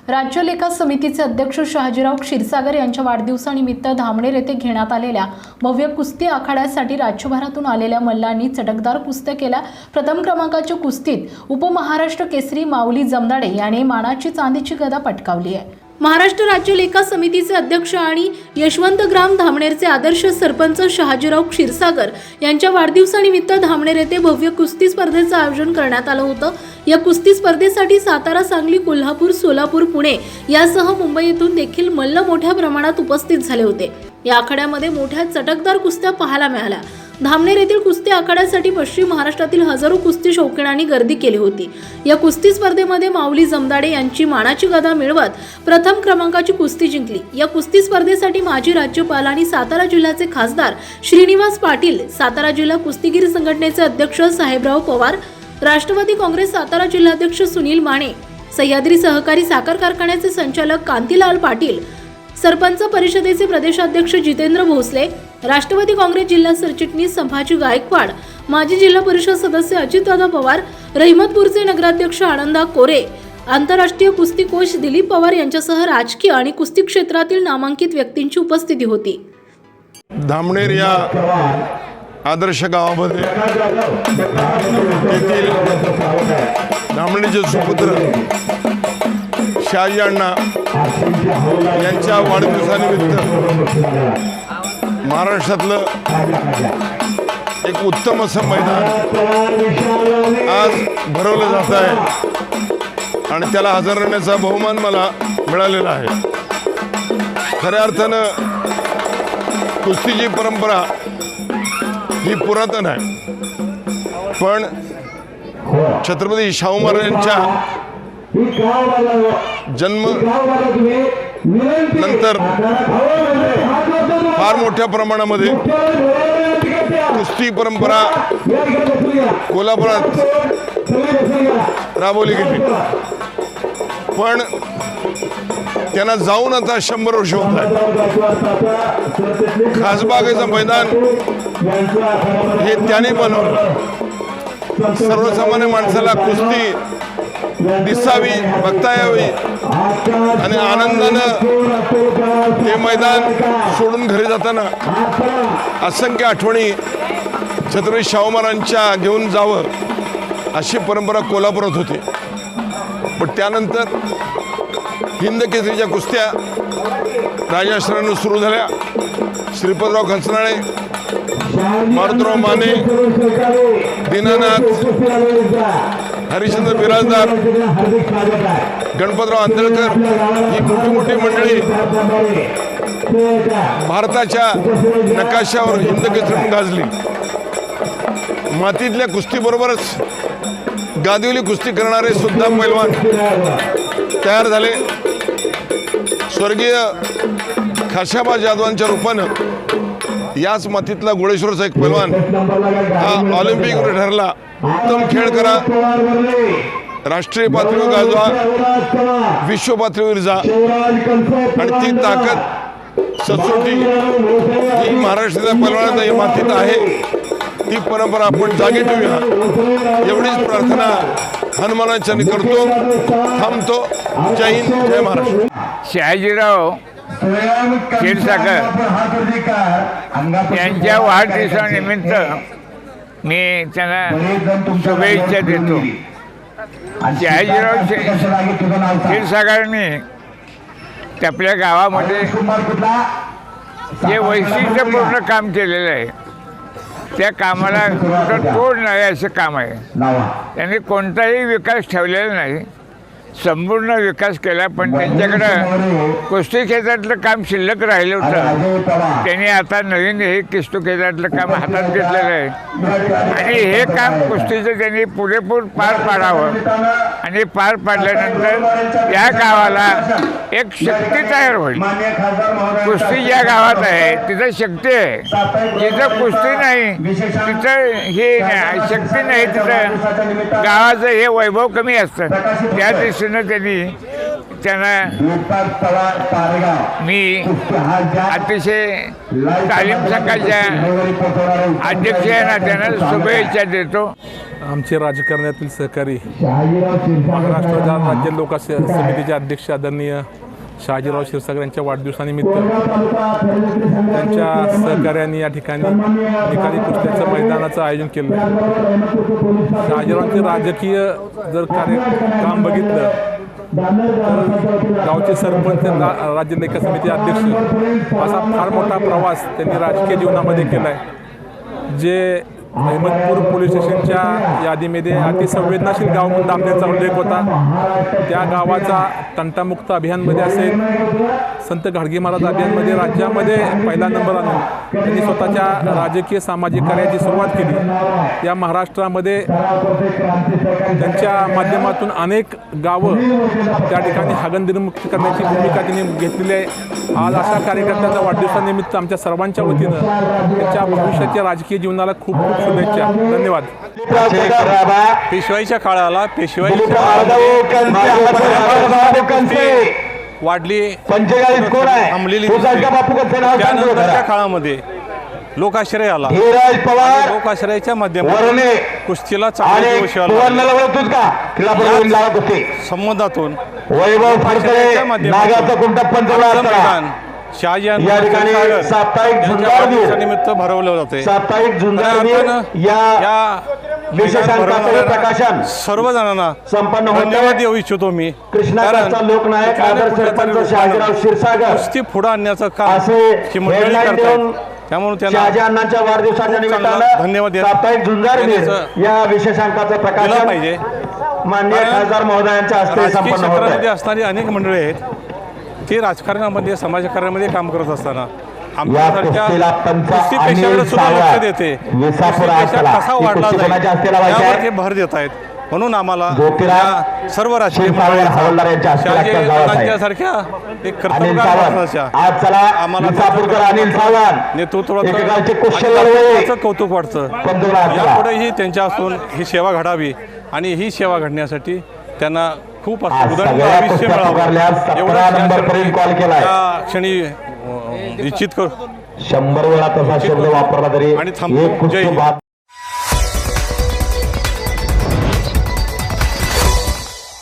राज्य लेखा समितीचे अध्यक्ष शहाजीराव क्षीरसागर यांच्या वाढदिवसानिमित्त धामणेर येथे घेण्यात आलेल्या भव्य कुस्ती आखाड्यासाठी राज्यभरातून आलेल्या मल्लांनी चटकदार कुस्त्या केल्या। प्रथम क्रमांकाच्या कुस्तीत उपमहाराष्ट्र केसरी माऊली जमदाडे याने मानाची चांदीची गदा पटकावली आहे। महाराष्ट्र राज्य लेखा समितीचे अध्यक्ष आणि यशवंतग्राम धामणेरचे आदर्श सरपंच शहाजीराव क्षीरसागर यांच्या वाढदिवसानिमित्त धामणेर येथे भव्य कुस्ती स्पर्धेचं आयोजन करण्यात आलं होतं। या कुस्ती स्पर्धेसाठी सातारा, सांगली, कोल्हापूर, सोलापूर, पुणे यासह मुंबई येथून देखील मल्ल मोठ्या प्रमाणात उपस्थित झाले होते। या आखाड्यामध्ये मोठ्या चटकदार कुस्त्या पाहायला मिळाल्या। धामणेर येथील कुस्ती आखाड्यासाठी पश्चिम महाराष्ट्रातील हजारो कुस्ती शौकीनांनी गर्दी केली होती। या कुस्ती स्पर्धेमध्ये माऊली जमदाडे यांची मानाची गदा मिळवत प्रथम क्रमांकाची कुस्ती जिंकली। या कुस्ती स्पर्धेसाठी माजी राज्यपाल आणि सातारा जिल्ह्याचे खासदार श्रीनिवास पाटील, सातारा जिल्हा कुस्तीगीर संघटनेचे अध्यक्ष साहेबराव पवार, राष्ट्रवादी काँग्रेस सातारा जिल्हाध्यक्ष सुनील माने, सह्याद्री सहकारी साखर कारखान्याचे संचालक कांतीलाल पाटील, सरपंच परिषदेचे प्रदेशाध्यक्ष जितेंद्र भोसले, राष्ट्रवादी काँग्रेस जिल्हा सरचिटणीस संभाजी गायकवाड, माजी जिल्हा परिषद सदस्य अजितदादा पवार, रहिमतपूरचे नगराध्यक्ष आनंदा कोरे, आंतरराष्ट्रीय कुस्ती कोच दिलीप पवार यांच्यासह राजकीय आणि कुस्ती क्षेत्रातील नामांकित व्यक्तींची उपस्थिती होती। धामणेर या आदर्श गावामध्ये तेथील धामणेचे सुपुत्र शहाजी अण्णा यांच्या वाढदिवसानिमित्त महाराष्ट्रातलं एक उत्तम असं मैदान आज भरवलं जात आहे आणि त्याला हजर राहण्याचा बहुमान मला मिळालेला आहे। खऱ्या अर्थानं कुस्तीची परंपरा ही पुरातन आहे, पण छत्रपती शाहू महाराजांच्या जन्म नंतर फार मोठ्या प्रमाणामध्ये कुस्ती परंपरा कोल्हापुरात राबवली गेली, पण त्यांना जाऊन आता 100 वर्ष होत आहे। खासबागेचं मैदान हे त्याने बनवलं। सर्वसामान्य माणसाला कुस्ती दिसावी, बघता यावी आणि आनंदानं ते मैदान सोडून घरी जाताना असंख्य आठवणी छत्रपती शाहू महाराजांच्या घेऊन जावं अशी परंपरा कोल्हापुरात होती। पण त्यानंतर हिंद केसरीच्या कुस्त्या राजाश्रयानं सुरू झाल्या। श्रीपतराव खंचनाळे, मारुतराव माने, दीनानाथ, हरिश्चंद्र बिराजदार, गणपतराव आंदळकर ही मोठी मोठी मंडळी भारताच्या नकाशावर हिंद केसरी गाजली। मातीतल्या कुस्तीबरोबरच गादिवली कुस्ती करणारे सुद्धा पैलवान तयार झाले। स्वर्गीय खाशाबा जाधवांच्या रूपानं याच मातीतला गोळेश्वरचा एक पैलवान हा ऑलिम्पिकवर ठरला। उत्तम खेळ करा, राष्ट्रीय पातळीवर गाजवा, विश्व पातळीवर जा आणि ती ताकद सचोटी ही महाराष्ट्राच्या पैलवानात या मातीत आहे। ती परंपरा आपण जागी ठेवूया एवढीच प्रार्थना हनुमानाच्या करतो। थांबतो। जय हिंद, जय महाराष्ट्र। शहाजीराव क्षीरसागर यांच्या वाढदिवसानिमित्त मी त्यांना शुभेच्छा देतो। शहाजीराव क्षीरसागरांनी आपल्या गावामध्ये जे वैशिष्ट्यपूर्ण काम केलेलं आहे त्या कामाला कुठं तोड नाही असं काम आहे। त्यांनी कोणताही विकास ठेवलेला नाही, संपूर्ण विकास केला, पण त्यांच्याकडं कुस्ती क्षेत्रातलं काम शिल्लक राहिलं होतं। त्यांनी आता नवीन हे कुस्ती क्षेत्रातलं काम हातात घेतलेलं आहे आणि हे काम कुस्तीचं त्यांनी पुरेपूर पार पाडावं आणि पार पाडल्यानंतर या गावाला एक शक्ती तयार होईल। कुस्ती ज्या गावात आहे तिथं शक्ती आहे, जिथं कुस्ती नाही तिथं हे शक्ती नाही, तिथं गावाचं हे वैभव कमी असतं। त्या दृष्टीनं त्यांना मी अतिशय तालीम संघाच्या अध्यक्ष या नात्यानं शुभेच्छा देतो। आमचे राजकारणातील सहकारी महाराष्ट्र राज्य लोक समितीचे अध्यक्ष आदरणीय शहाजीराव क्षीरसागर यांच्या वाढदिवसानिमित्त त्यांच्या सहकार्यांनी या ठिकाणी निकाली कुस्त्याचं मैदानाचं आयोजन केलं आहे. शहाजीरावांचे राजकीय जर काम बघितलं तर गावचे सरपंच राज्य लेखा समिती अध्यक्ष असा फार मोठा प्रवास त्यांनी राजकीय जीवनामध्ये केला आहे. जे अहमदपूर पोलीस स्टेशनच्या यादीमध्ये अतिसंवेदनशील गाव म्हणून दामनेरचा उल्लेख होता. त्या गावाचा तंटामुक्त अभियानमध्ये असेल, संत गाडगे महाराज अभियानमध्ये राज्यामध्ये पहिला नंबर आणून त्यांनी स्वतःच्या राजकीय सामाजिक कार्याची सुरुवात केली. या महाराष्ट्रामध्ये त्यांच्या माध्यमातून अनेक गावं त्या ठिकाणी हागणदिरमुक्त करण्याची भूमिका त्यांनी घेतलेली आहे. आज अशा कार्यकर्त्यांच्या वाढदिवसानिमित्त आमच्या सर्वांच्या वतीनं त्यांच्या भविष्याच्या राजकीय जीवनाला खूप खूप शुभेच्छा. धन्यवाद. पेशवाईच्या काळाला पेशवाईच्या वाढली थांबलेली त्यानंतरच्या काळामध्ये लोकाश्रय आला. लोकाश्रयाच्या माध्यमातून कुस्तीला संबंधातून निमित्त भरवलं जाते. सर्व जणांना धन्यवाद देऊ इच्छितो मी. कुस्ती पुढे आणण्याचं काम ही मंडळी करतात, त्यामुळे त्यांना धन्यवाद या विशेषांकाचं प्रकाशन पाहिजे. माननीय खासदार महोदयांच्या हस्ते राजकीय संपन्न होत क्षेत्रामध्ये आहे. असणारी अनेक मंडळी आहेत, ते राजकारणामध्ये समाजकारणामध्ये काम करत असताना या आमच्यासारख्या कुस्तीला पंच कुस्ती अनिल पेशावर सुद्धा लक्ष सावंत, देते. विसापूर कुस्ती पेशा आसला, कसा ही वाढला कुस्ती जाईल कोणाच्या हस्ते लावायची आहे? यावर ते भर देत आहेत. म्हणून आम्हाला ज्योतिराव या सर्व राजकीय क्षीरसागर हवालदार यांच्या हस्ते लागतात जावं आहे. सारख्या एक अनिल कर्तव्यगार सावंत, माणसाच्या आज चला विसापूरकर अनिल सावंत नेतृत्वाचं एकेकाळचे आणि कुशल लढवय्ये. नेतृत्वाचं कौतुक वाटतं. पंतप्रधान आसला. यापुढेही त्यांच्या असून ही सेवा घडावी आणि ही सेवा घडण्यासाठी त्यांना खूप आज उदंड सगळ्या आयुष्य कुस्त्या मिळावं पुकारल्या. 17 नंबरपर्यंत कॉल केलाय. या क्षणी इच्छित करू. 100 वेळा तसा शब्द वापरला तरी आणि थांबतो. एक कुस्ती जय हिंद. बाद